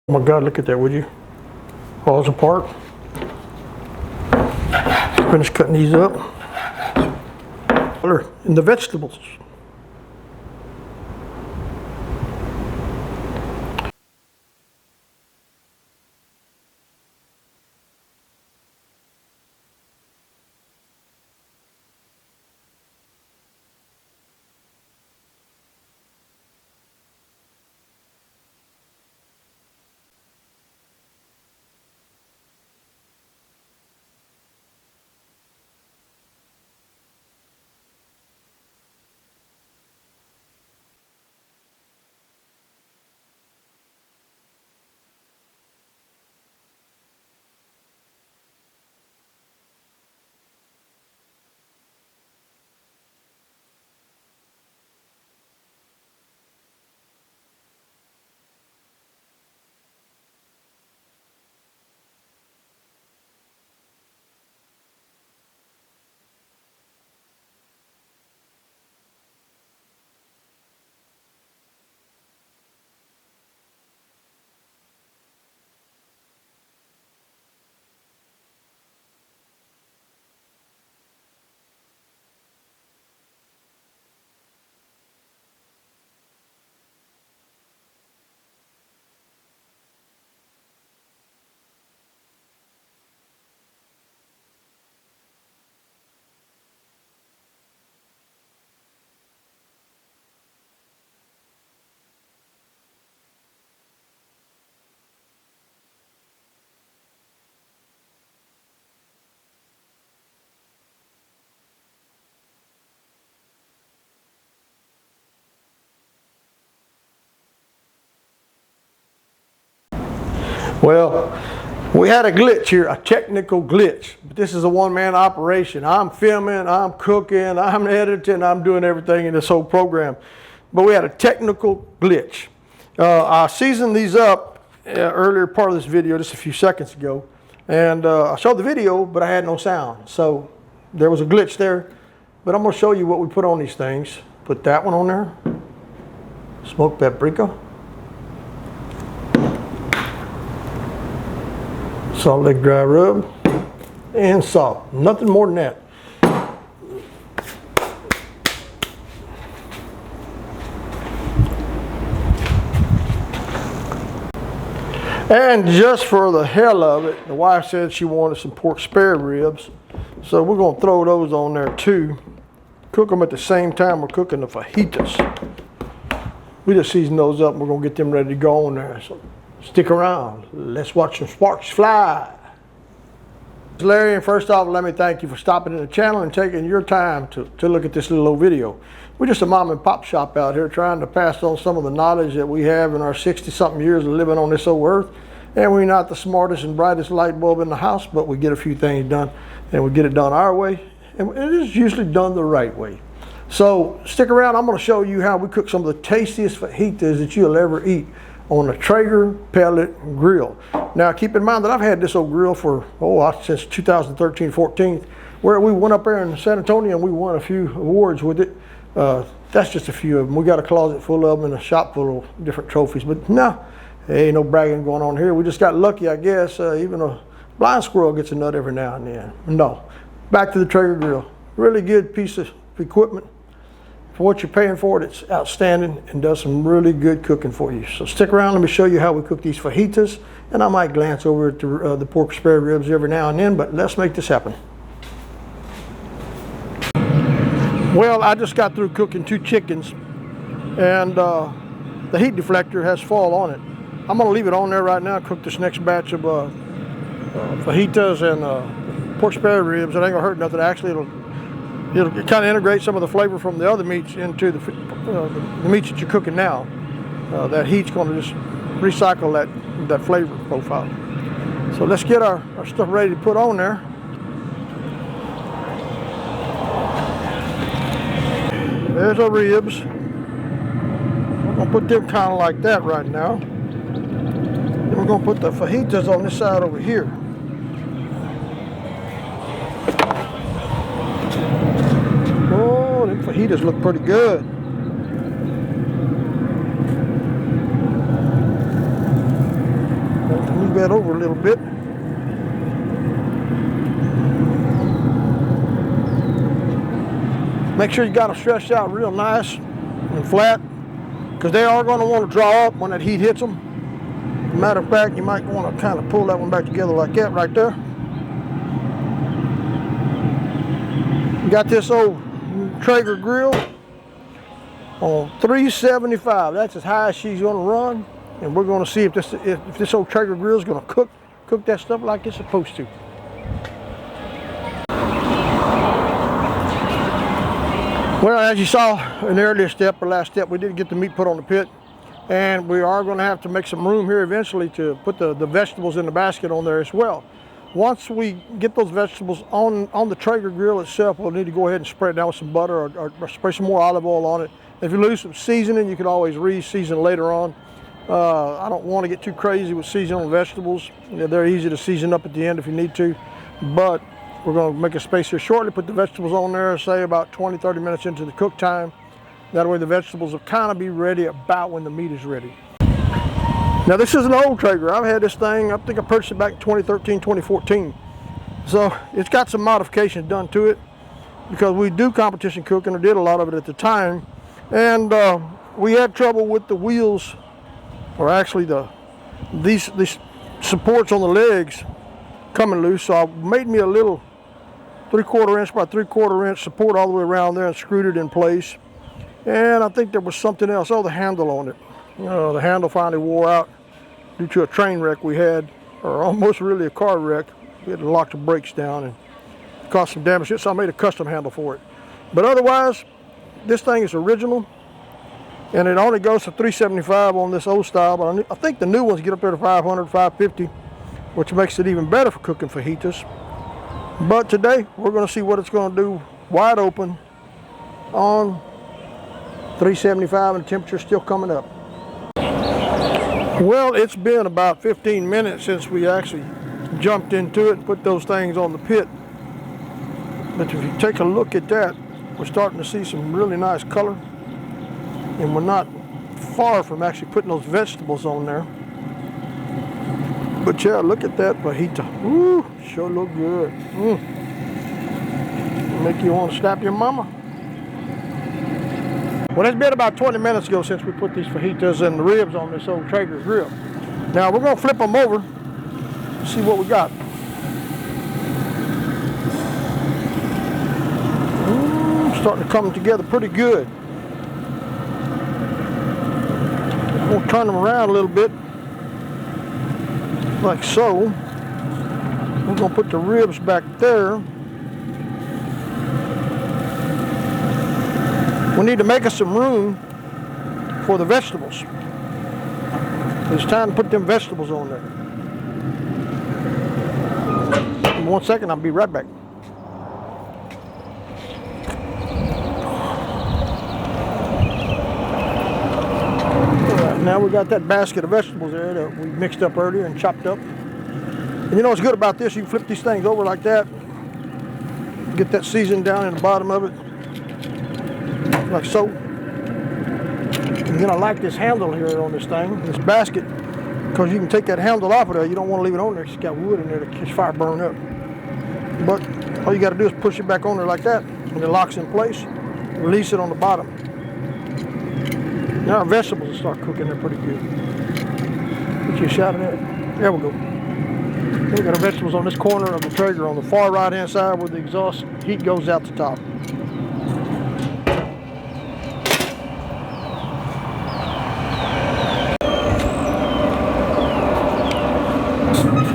Oh my God, look at that, would you? Falls apart. Finish cutting these up. And the vegetables. Well, we had a glitch here, a technical glitch. But this is a one-man operation. I'm filming, I'm cooking, I'm editing, I'm doing everything in this whole program. But we had a technical glitch. I seasoned these up earlier part of this video, just a few seconds ago. And I showed the video, but I had no sound. So there was a glitch there. But I'm going to show you what we put on these things. Put that one on there. Smoked paprika. Salt Lake dry rub and salt. Nothing more than that. And just for the hell of it, the wife said she wanted some pork spare ribs. So we're going to throw those on there too. Cook them at the same time we're cooking the fajitas. We just season those up and we're going to get them ready to go on there. So stick around. Let's watch some sparks fly. It's Larry, and first off, let me thank you for stopping in the channel and taking your time to look at this little old video. We're just a mom and pop shop out here trying to pass on some of the knowledge that we have in our 60-something years of living on this old earth. And we're not the smartest and brightest light bulb in the house, but we get a few things done, and we get it done our way. And it is usually done the right way. So stick around. I'm going to show you how we cook some of the tastiest fajitas that you'll ever eat on a Traeger Pellet Grill. Now keep in mind that I've had this old grill for, since 2013-14, where we went up there in San Antonio and we won a few awards with it. That's just a few of them. We got a closet full of them and a shop full of different trophies, but no, there ain't no bragging going on here. We just got lucky, I guess. Even a blind squirrel gets a nut every now and then. No, back to the Traeger Grill. Really good piece of equipment. For what you're paying for it, it's outstanding and does some really good cooking for you. So stick around, let me show you how we cook these fajitas, and I might glance over at the pork spare ribs every now and then, but let's make this happen. Well, I just got through cooking 2 chickens, and the heat deflector has fall on it. I'm gonna leave it on there right now, cook this next batch of fajitas and pork spare ribs. It ain't gonna hurt nothing. Actually, it'll kind of integrate some of the flavor from the other meats into the meats that you're cooking now. That heat's going to just recycle that flavor profile. So let's get our stuff ready to put on there. There's our ribs. We're going to put them kind of like that right now. Then we're going to put the fajitas on this side over here. Oh, them fajitas look pretty good. Move that over a little bit. Make sure you got them stretched out real nice and flat, because they are going to want to draw up when that heat hits them. Matter of fact, you might want to kind of pull that one back together like that right there. You got this old Traeger grill on 375. That's as high as she's going to run, and we're going to see if this old Traeger grill is going to cook that stuff like it's supposed to. Well, as you saw in the earlier step, or last step, we did get the meat put on the pit, and we are going to have to make some room here eventually to put the vegetables in the basket on there as well. Once we get those vegetables on the Traeger grill itself, we'll need to go ahead and spray it down with some butter, or spray some more olive oil on it. If you lose some seasoning, you can always re-season later on. I don't want to get too crazy with seasoning vegetables. They're easy to season up at the end if you need to, but we're going to make a space here shortly, put the vegetables on there, say about 20-30 minutes into the cook time. That way the vegetables will kind of be ready about when the meat is ready. Now this is an old Traeger. I've had this thing, I think I purchased it back in 2013, 2014. So it's got some modifications done to it, because we do competition cooking, or did a lot of it at the time. And we had trouble with the wheels, or actually these supports on the legs coming loose. So I made me a little 3/4 inch by 3/4 inch support all the way around there and screwed it in place. And I think there was something else. Oh, the handle on it. The handle finally wore out due to a train wreck we had, or almost really a car wreck. We had to lock the brakes down and caused some damage. So I made a custom handle for it. But otherwise, this thing is original, and it only goes to 375 on this old style. But I think the new ones get up there to 500, 550, which makes it even better for cooking fajitas. But today, we're going to see what it's going to do wide open on 375, and the temperature's still coming up. Well, it's been about 15 minutes since we actually jumped into it and put those things on the pit. But if you take a look at that, we're starting to see some really nice color, and we're not far from actually putting those vegetables on there. But yeah, look at that fajita. Woo, sure look good. Make you want to slap your mama. Well, it's been about 20 minutes ago since we put these fajitas and the ribs on this old Traeger grill. Now we're going to flip them over and see what we got. Starting to come together pretty good. We'll turn them around a little bit, like so. We're going to put the ribs back there. We need to make us some room for the vegetables. It's time to put them vegetables on there. In 1 second, I'll be right back. Now we got that basket of vegetables there that we mixed up earlier and chopped up. And you know what's good about this? You can flip these things over like that. Get that seasoning down in the bottom of it, like so. And then I like this handle here on this thing, this basket, because you can take that handle off of there. You don't want to leave it on there because it's got wood in there to catch fire, burn up. But all you got to do is push it back on there like that, and it locks in place. Release it on the bottom. Now our vegetables will start cooking there pretty good. Get you a shot of that. There we go. We got our vegetables on this corner of the Traeger on the far right hand side where the exhaust heat goes out the top.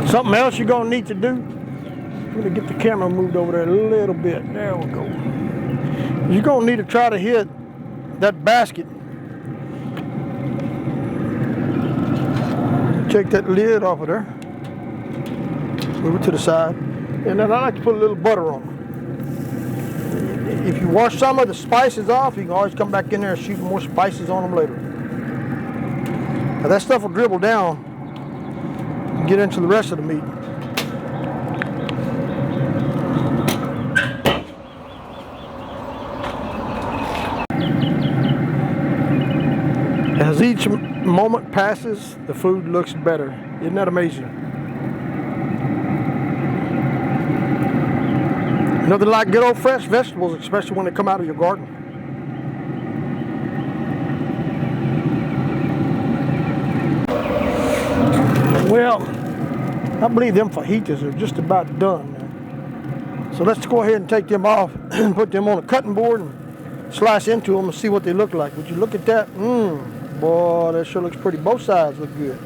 Something else you're going to need to do, I'm going to get the camera moved over there a little bit. There we go. You're going to need to try to hit that basket. Take that lid off of there. Move it to the side. And then I like to put a little butter on it. If you wash some of the spices off, you can always come back in there and shoot more spices on them later. Now that stuff will dribble down and get into the rest of the meat. As each moment passes, the food looks better. Isn't that amazing? Nothing like good old fresh vegetables, especially when they come out of your garden. Well, I believe them fajitas are just about done now. So let's go ahead and take them off and put them on a cutting board and slice into them and see what they look like. Would you look at that? Boy, that sure looks pretty. Both sides look good.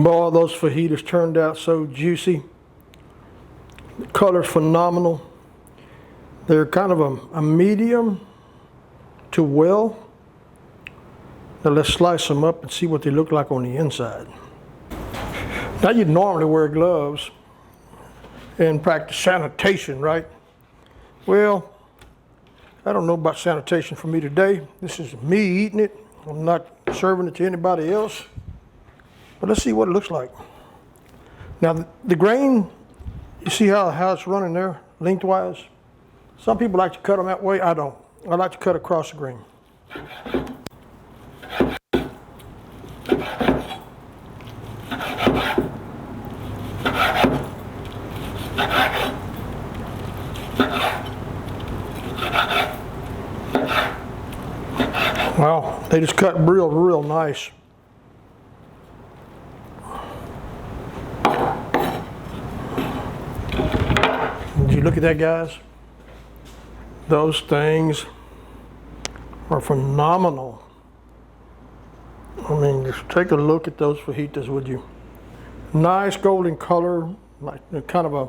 Boy, those fajitas turned out so juicy. The color's phenomenal. They're kind of a medium to well. Now let's slice them up and see what they look like on the inside. Now you'd normally wear gloves and practice sanitation, right? Well, I don't know about sanitation for me today. This is me eating it. I'm not serving it to anybody else. But let's see what it looks like. Now the grain, you see how it's running there lengthwise? Some people like to cut them that way. I don't. I like to cut across the grain. Wow, they just cut real nice. Did you look at that, guys? Those things are phenomenal. I mean, just take a look at those fajitas, would you? Nice golden color, like kind of a,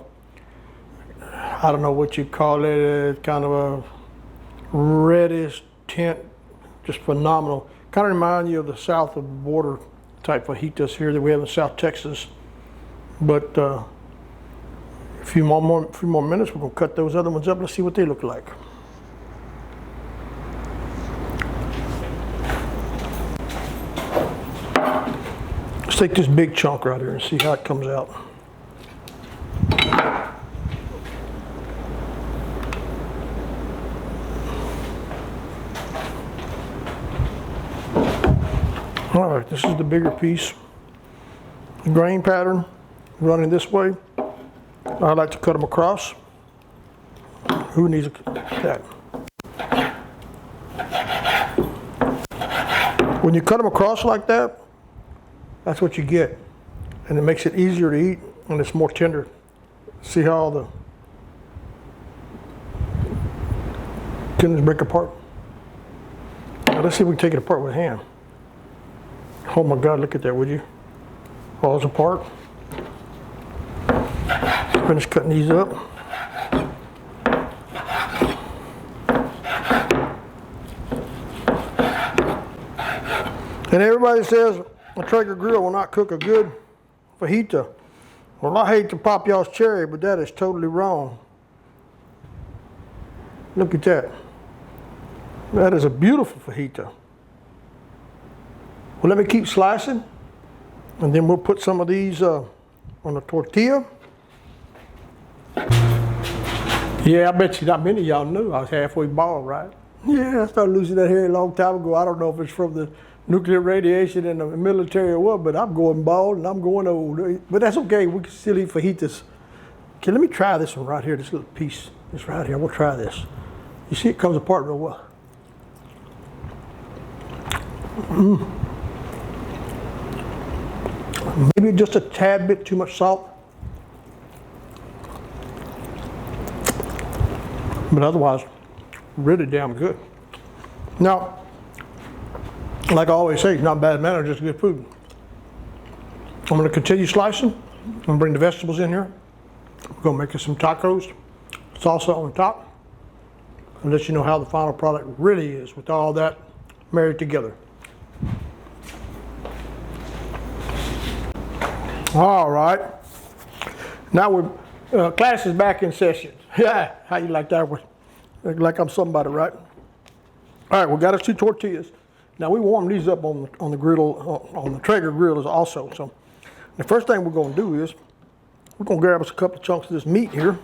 I don't know what you call it, kind of a reddish tint, just phenomenal. Kind of remind you of the south of the border type fajitas here that we have in South Texas. But a few more minutes, we're gonna cut those other ones up. Let's see what they look like. Let's take this big chunk right here and see how it comes out. All right, this is the bigger piece. The grain pattern running this way. I like to cut them across. Who needs that? When you cut them across like that, that's what you get. And it makes it easier to eat and it's more tender. See how all the tendons break apart? Now let's see if we can take it apart with a hand. Oh my God, look at that, would you? Falls apart. Finish cutting these up. And everybody says a Traeger grill will not cook a good fajita. Well, I hate to pop y'all's cherry, but that is totally wrong. Look at that. That is a beautiful fajita. Well, let me keep slicing, and then we'll put some of these on a tortilla. Yeah, I bet you not many of y'all knew I was halfway bald, right? Yeah, I started losing that hair a long time ago. I don't know if it's from the nuclear radiation in the military or what, but I'm going bald and I'm going old. But that's okay, we can still eat fajitas. Okay, let me try this one right here, this little piece. This right here, we'll try this. You see it comes apart real well. Maybe just a tad bit too much salt. But otherwise, really damn good. Now, like I always say, not bad manner, just good food. I'm gonna continue slicing. I'm gonna bring the vegetables in here. We're gonna make us some tacos, salsa on the top, and let you know how the final product really is with all that married together. All right, now class is back in session. Yeah, how you like that one? Like I'm somebody, right? All right, we got us 2 tortillas. Now we warm these up on the griddle, on the Traeger grill also. So the first thing we're gonna do is we're gonna grab us a couple of chunks of this meat here.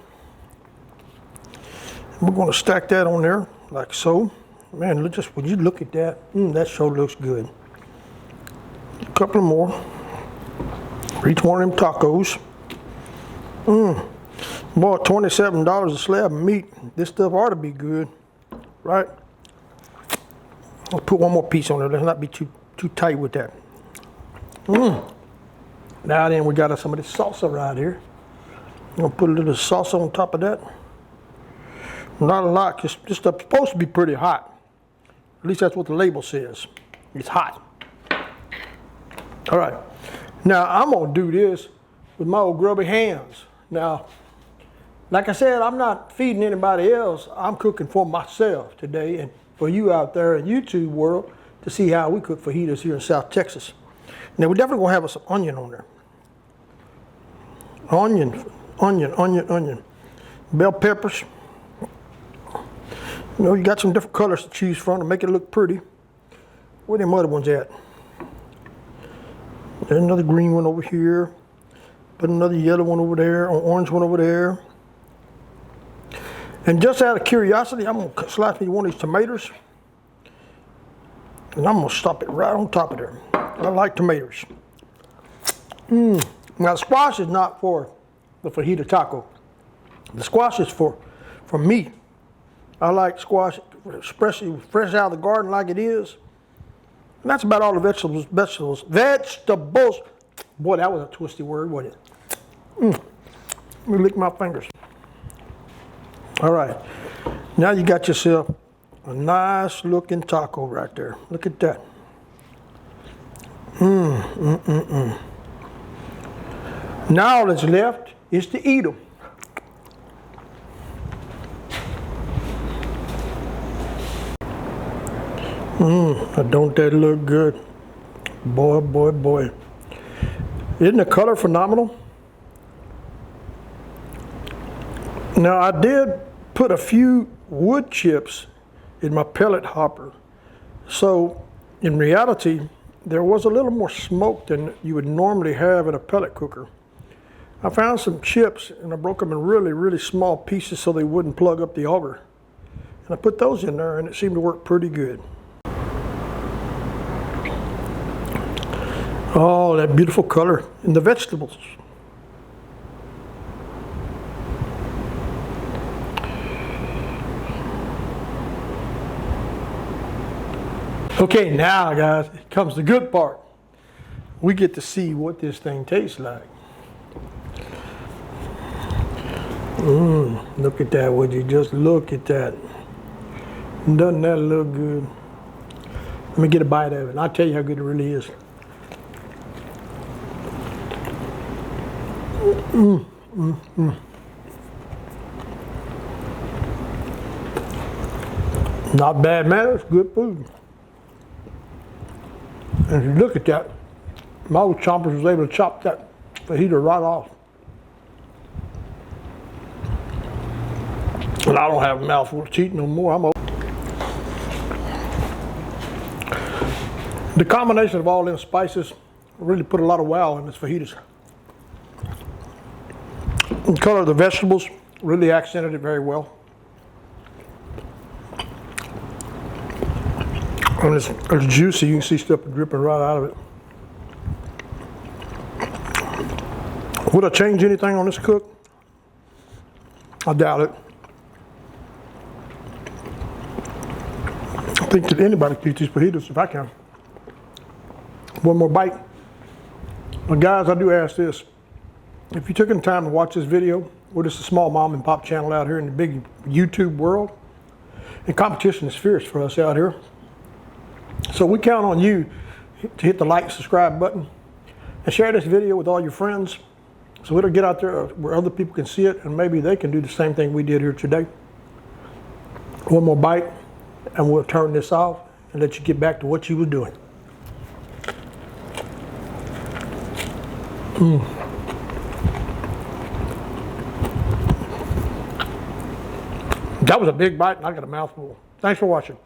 We're going to stack that on there like so. Man, just when you look at that, that sure looks good. A couple more for each one of them tacos. Boy, $27 a slab of meat. This stuff ought to be good, right? I'll put one more piece on there. Let's not be too tight with that. Now then, we got some of this salsa right here. I'm gonna put a little salsa on top of that. Not a lot, just this stuff's supposed to be pretty hot. At least that's what the label says. It's hot. All right. Now I'm gonna do this with my old grubby hands. Now, like I said, I'm not feeding anybody else. I'm cooking for myself today and for you out there in YouTube world to see how we cook fajitas here in South Texas. Now we're definitely gonna have some onion on there. Onion. Bell peppers. You know, you got some different colors to choose from to make it look pretty. Where them other ones at? There's another green one over here. Put another yellow one over there, an orange one over there. And just out of curiosity, I'm gonna slice me one of these tomatoes. And I'm gonna stop it right on top of there. I like tomatoes. Now squash is not for the fajita taco. The squash is for me. I like squash, especially fresh out of the garden like it is. And that's about all the vegetables. Boy, that was a twisty word, wasn't it? Let me lick my fingers. All right, now you got yourself a nice looking taco right there. Look at that. Now all that's left is to eat them. Don't that look good? Boy. Isn't the color phenomenal? Now I did put a few wood chips in my pellet hopper. So in reality, there was a little more smoke than you would normally have in a pellet cooker. I found some chips and I broke them in really small pieces so they wouldn't plug up the auger. And I put those in there and it seemed to work pretty good. Oh, that beautiful color in the vegetables. Okay, now guys, comes the good part. We get to see what this thing tastes like. Look at that, would you just look at that. Doesn't that look good? Let me get a bite of it and I'll tell you how good it really is. Not bad, man. It's good food. And if you look at that, my old chompers was able to chop that fajita right off. And I don't have a mouthful to eat no more. I'm old. The combination of all them spices really put a lot of wow in this fajitas. The color of the vegetables really accented it very well. And it's juicy, you can see stuff dripping right out of it. Would I change anything on this cook? I doubt it. I think that anybody can eat these fajitas if I can. One more bite. Now guys, I do ask this. If you took the time to watch this video, we're just a small mom and pop channel out here in the big YouTube world. And competition is fierce for us out here. So we count on you to hit the like, subscribe button and share this video with all your friends so it'll get out there where other people can see it and maybe they can do the same thing we did here today. One more bite and we'll turn this off and let you get back to what you were doing. That was a big bite and I got a mouthful. Thanks for watching.